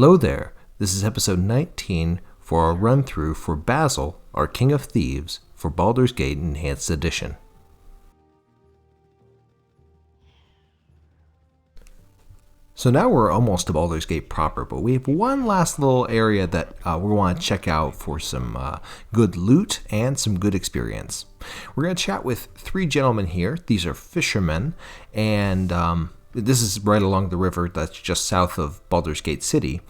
Hello there, this is episode 19 for our run-through for Basil, our King of Thieves, for Baldur's Gate Enhanced Edition. So now we're almost to Baldur's Gate proper, but we have one last little area that we want to check out for some good loot and some good experience. We're going to chat with three gentlemen here. These are fishermen, and this is right along the river that's just south of Baldur's Gate City.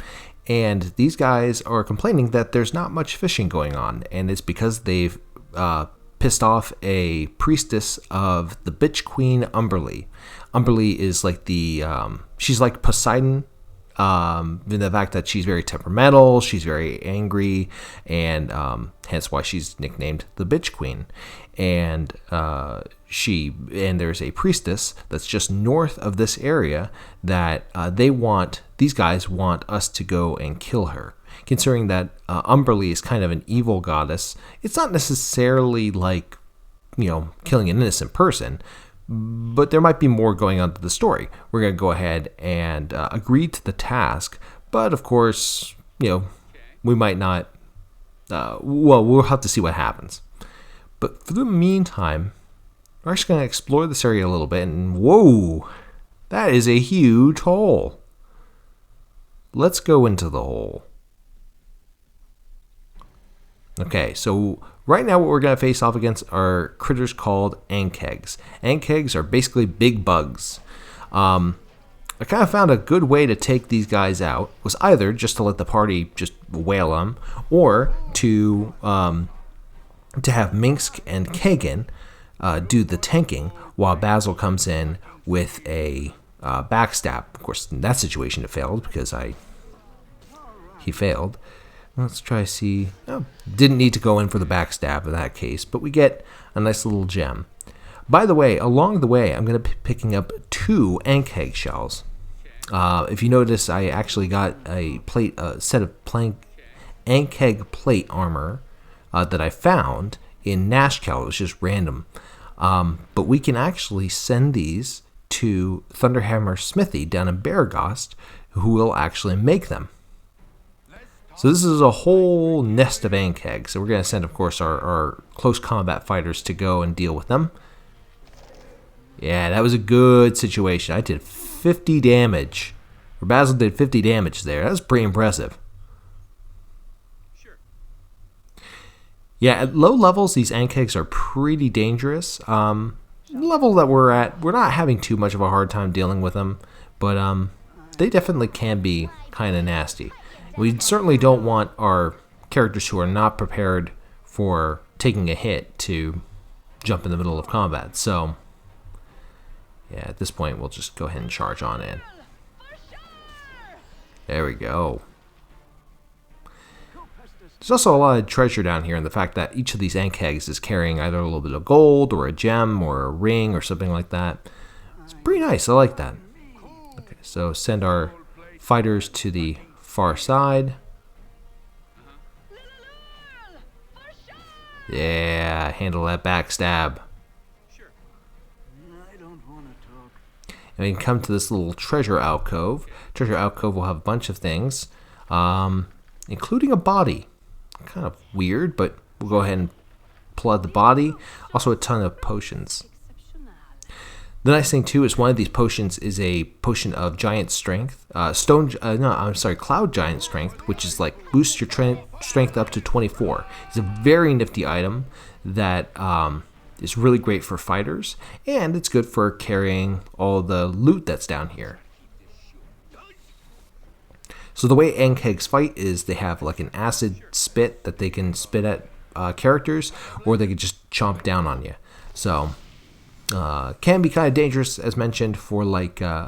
And these guys are complaining that there's not much fishing going on, and it's because they've pissed off a priestess of the bitch queen Umberlee. Umberlee is like she's like Poseidon, in the fact that she's very temperamental, she's very angry, and hence why she's nicknamed the bitch queen. And there's a priestess that's just north of this area that these guys want us to go and kill her. Considering that Umberlee is kind of an evil goddess, it's not necessarily like, killing an innocent person, but there might be more going on to the story. We're going to go ahead and agree to the task, but of course, we might not, we'll have to see what happens. But for the meantime, we're actually going to explore this area a little bit, and whoa, that is a huge hole. Let's go into the hole. Okay, so right now what we're going to face off against are critters called ankegs. Ankegs are basically big bugs. I kind of found a good way to take these guys out was either just to let the party just whale them, or to have Minsk and Kagan do the tanking while Basil comes in with a backstab. Of course, in that situation it failed because he failed. Let's try see. Oh, didn't need to go in for the backstab in that case, but we get a nice little gem. By the way, along the way, I'm going to be picking up 2 ankeg shells. If you notice, I actually got a set of ankeg plate armor that I found in Nashkel. It was just random. But we can actually send these to Thunderhammer Smithy down in Beargost, who will actually make them. So this is a whole nest of ankegs. So we're going to send, of course, our close combat fighters to go and deal with them. Yeah, that was a good situation. I did 50 damage. Or Basil did 50 damage there. That was pretty impressive. Yeah, at low levels, these ankegs are pretty dangerous. The level that we're at, we're not having too much of a hard time dealing with them. But they definitely can be kind of nasty. We certainly don't want our characters who are not prepared for taking a hit to jump in the middle of combat. So, yeah, at this point, we'll just go ahead and charge on in. There we go. There's also a lot of treasure down here in the fact that each of these ankegs is carrying either a little bit of gold or a gem or a ring or something like that. It's pretty nice. I like that. Okay, so send our fighters to the far side. Yeah, handle that backstab. And we can come to this little treasure alcove. Treasure alcove will have a bunch of things, including a body. Kind of weird, but we'll go ahead and pull out the body. Also a ton of potions. The nice thing too is one of these potions is a potion of giant strength, cloud giant strength, which is like boosts your strength up to 24. It's a very nifty item that is really great for fighters, and it's good for carrying all the loot that's down here. So the way ankegs fight is they have like an acid spit that they can spit at characters, or they can just chomp down on you. So can be kind of dangerous, as mentioned, for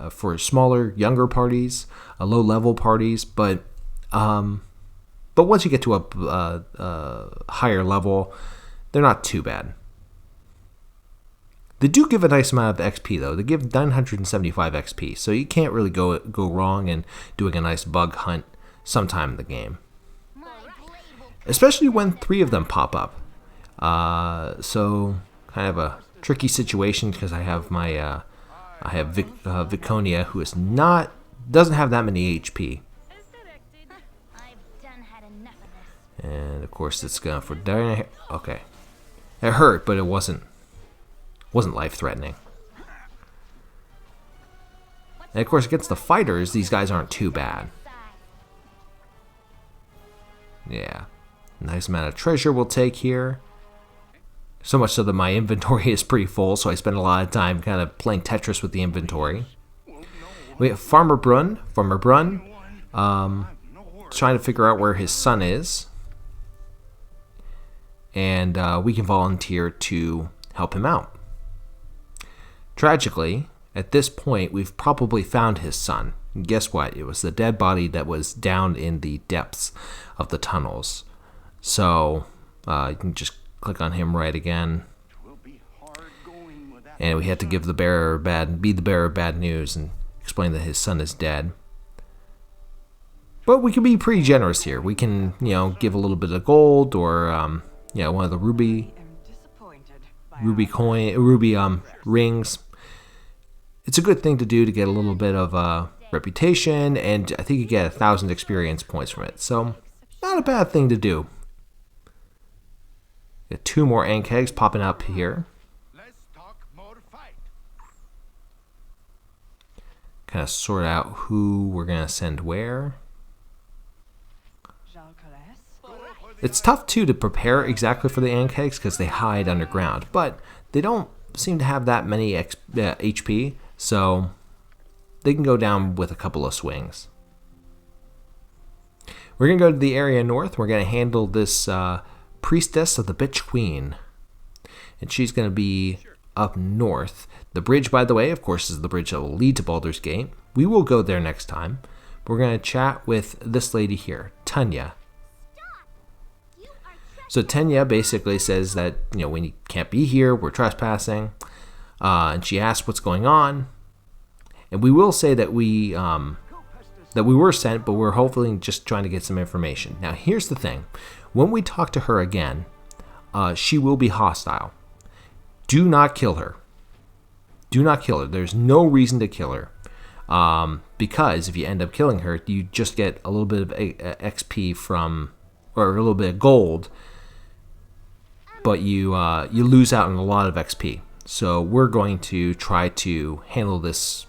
for smaller, younger parties, low-level parties. But once you get to a higher level, they're not too bad. They do give a nice amount of XP, though. They give 975 XP, so you can't really go wrong in doing a nice bug hunt sometime in the game. Especially when 3 of them pop up. So kind of a tricky situation because I have Viconia, who doesn't have that many HP. And of course it's going for Diana. Okay. It hurt, but it wasn't life-threatening. And of course against the fighters, these guys aren't too bad. Yeah. Nice amount of treasure we'll take here. So much so that my inventory is pretty full, so I spend a lot of time kind of playing Tetris with the inventory. We have Farmer Brunn. Trying to figure out where his son is. And we can volunteer to help him out. Tragically, at this point, we've probably found his son. And guess what? It was the dead body that was down in the depths of the tunnels. So you can just click on him right again. And we had to give the bearer be the bearer of bad news and explain that his son is dead. But we can be pretty generous here. We can, give a little bit of gold or, one of the ruby rings. It's a good thing to do to get a little bit of reputation, and I think you get 1,000 experience points from it. So, not a bad thing to do. Got 2 more ant kegs popping up here. Kind of sort out who we're going to send where. It's tough, too, to prepare exactly for the ant kegs because they hide underground. But they don't seem to have that many HP, so they can go down with a couple of swings. We're going to go to the area north. We're going to handle this priestess of the bitch queen. And she's going to be up north. The bridge, by the way, of course, is the bridge that will lead to Baldur's Gate. We will go there next time. We're going to chat with this lady here, Tanya. So Tanya basically says that, we can't be here, we're trespassing. And she asks what's going on. And we will say that we were sent, but we're hopefully just trying to get some information. Now, here's the thing. When we talk to her again, she will be hostile. Do not kill her. Do not kill her. There's no reason to kill her. Because if you end up killing her, you just get a little bit of XP or a little bit of gold, but you lose out on a lot of XP. So we're going to try to handle this,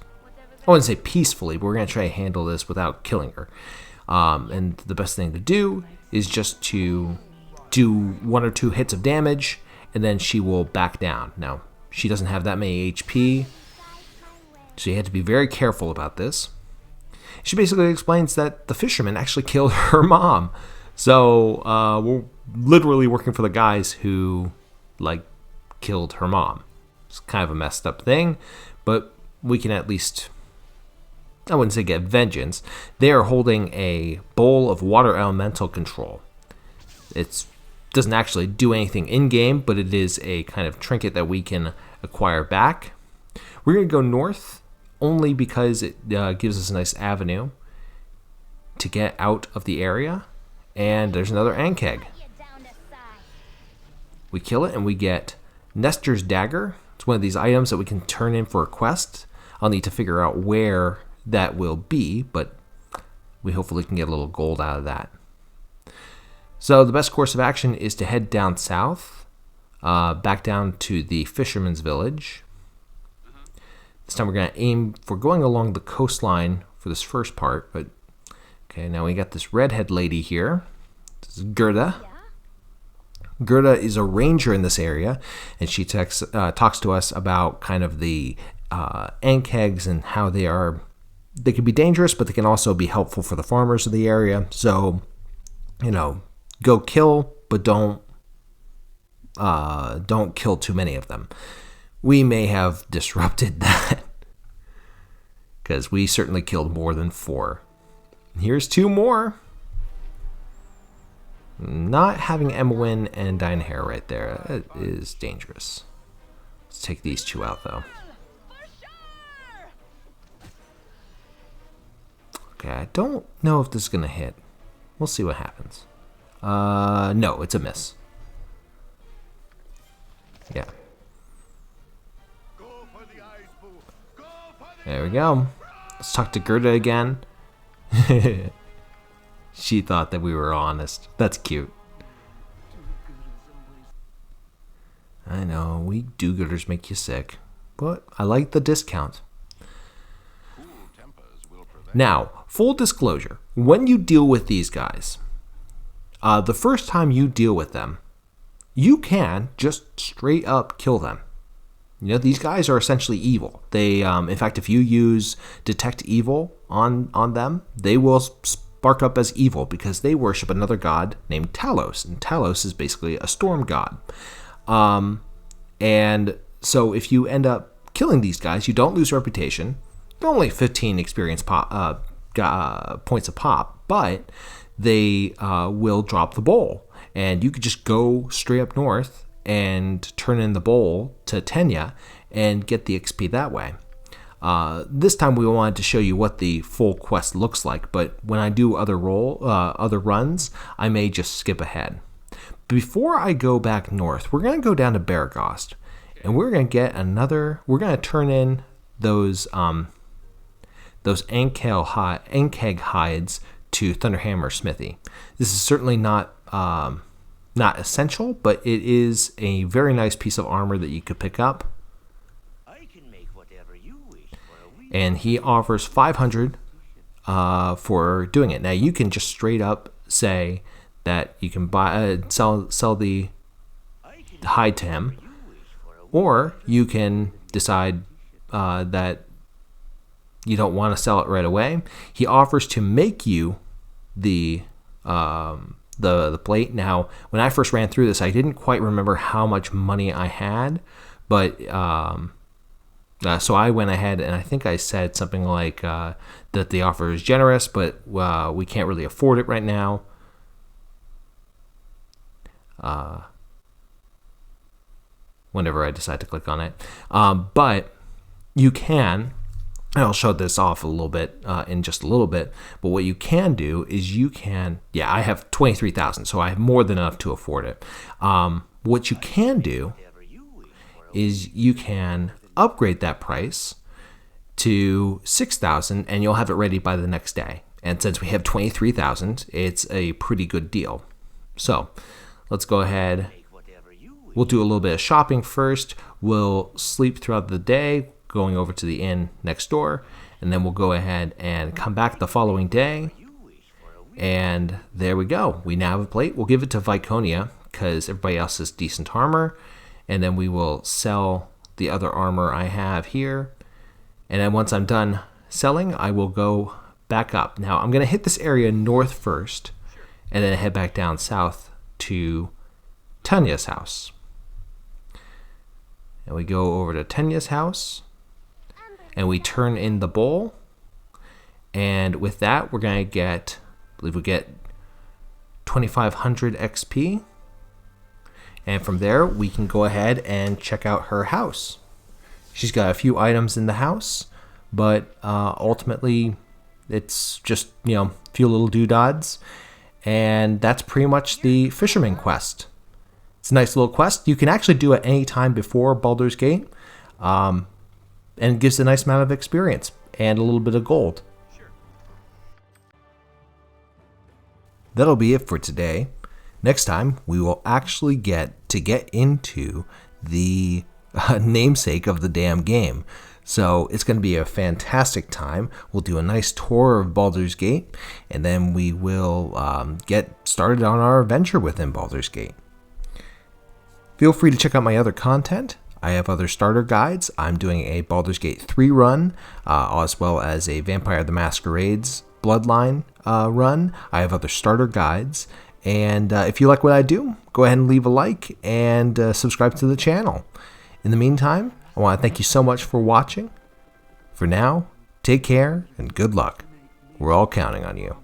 I wouldn't say peacefully, but we're going to try to handle this without killing her. And the best thing to do is just to do 1 or 2 hits of damage, and then she will back down. Now, she doesn't have that many HP, so you have to be very careful about this. She basically explains that the fisherman actually killed her mom. So we're literally working for the guys who, killed her mom. It's kind of a messed up thing, but we can at least, I wouldn't say get vengeance. They are holding a bowl of water elemental control. It doesn't actually do anything in-game, but it is a kind of trinket that we can acquire back. We're going to go north only because it gives us a nice avenue to get out of the area. And there's another ant keg. We kill it and we get Nestor's Dagger. It's one of these items that we can turn in for a quest. I'll need to figure out where that will be, but we hopefully can get a little gold out of that. So the best course of action is to head down south, back down to the fisherman's village. This time we're going to aim for going along the coastline for this first part, but okay, now we got this redhead lady here. This is Gerda. Gerda is a ranger in this area, and she talks to us about kind of the ant kegs and how they can be dangerous, but they can also be helpful for the farmers of the area. So, go kill, but don't kill too many of them. We may have disrupted that because we certainly killed more than 4. Here's 2 more. Not having Emwyn and Dynahair right there, that is dangerous. Let's take these 2 out though. Okay, I don't know if this is gonna hit. We'll see what happens. No, it's a miss. Yeah. There we go. Let's talk to Gerda again. She thought that we were honest. That's cute. I know, we do-gooders make you sick, but I like the discount. Now, full disclosure, when you deal with these guys, the first time you deal with them, you can just straight up kill them. You know, these guys are essentially evil. They, in fact, if you use Detect Evil on them, they will spark up as evil because they worship another god named Talos, and Talos is basically a storm god. And so if you end up killing these guys, you don't lose reputation. They're only 15 experience points a pop, but they will drop the bowl. And you could just go straight up north and turn in the bowl to Tenya and get the XP that way. This time we wanted to show you what the full quest looks like, but when I do other runs, I may just skip ahead. Before I go back north, we're going to go down to Baragost, and we're going to get we're going to turn in those Ankeg hides to Thunderhammer Smithy. This is certainly not essential, but it is a very nice piece of armor that you could pick up. And he offers 500 for doing it. Now you can just straight up say that you can sell the hide to him, or you can decide that you don't want to sell it right away. He offers to make you the plate. Now, when I first ran through this, I didn't quite remember how much money I had, but so I went ahead and I think I said something like that the offer is generous, but we can't really afford it right now. Whenever I decide to click on it. But you can, and I'll show this off a little bit in just a little bit, but what you can do is you can, I have 23,000, so I have more than enough to afford it. What you can do is you can upgrade that price to 6,000 and you'll have it ready by the next day. And since we have 23,000, it's a pretty good deal. So let's go ahead. We'll do a little bit of shopping first. We'll sleep throughout the day, going over to the inn next door, and then we'll go ahead and come back the following day. And there we go. We now have a plate. We'll give it to Viconia because everybody else has decent armor. And then we will sell the other armor I have here. And then once I'm done selling, I will go back up. Now I'm going to hit this area north first, and then head back down south to Tanya's house. And we go over to Tanya's house, and we turn in the bowl. And with that, we're going to get, I believe we get 2,500 XP. And from there, we can go ahead and check out her house. She's got a few items in the house, but ultimately, it's just, a few little doodads. And that's pretty much the Fisherman quest. It's a nice little quest. You can actually do it any time before Baldur's Gate. And it gives a nice amount of experience and a little bit of gold. That'll be it for today. Next time, we will actually get into the namesake of the damn game. So it's going to be a fantastic time. We'll do a nice tour of Baldur's Gate, and then we will get started on our adventure within Baldur's Gate. Feel free to check out my other content. I have other starter guides. I'm doing a Baldur's Gate 3 run, as well as a Vampire the Masquerade's Bloodline run. I have other starter guides. And if you like what I do, go ahead and leave a like and subscribe to the channel. In the meantime, I want to thank you so much for watching. For now, take care and good luck. We're all counting on you.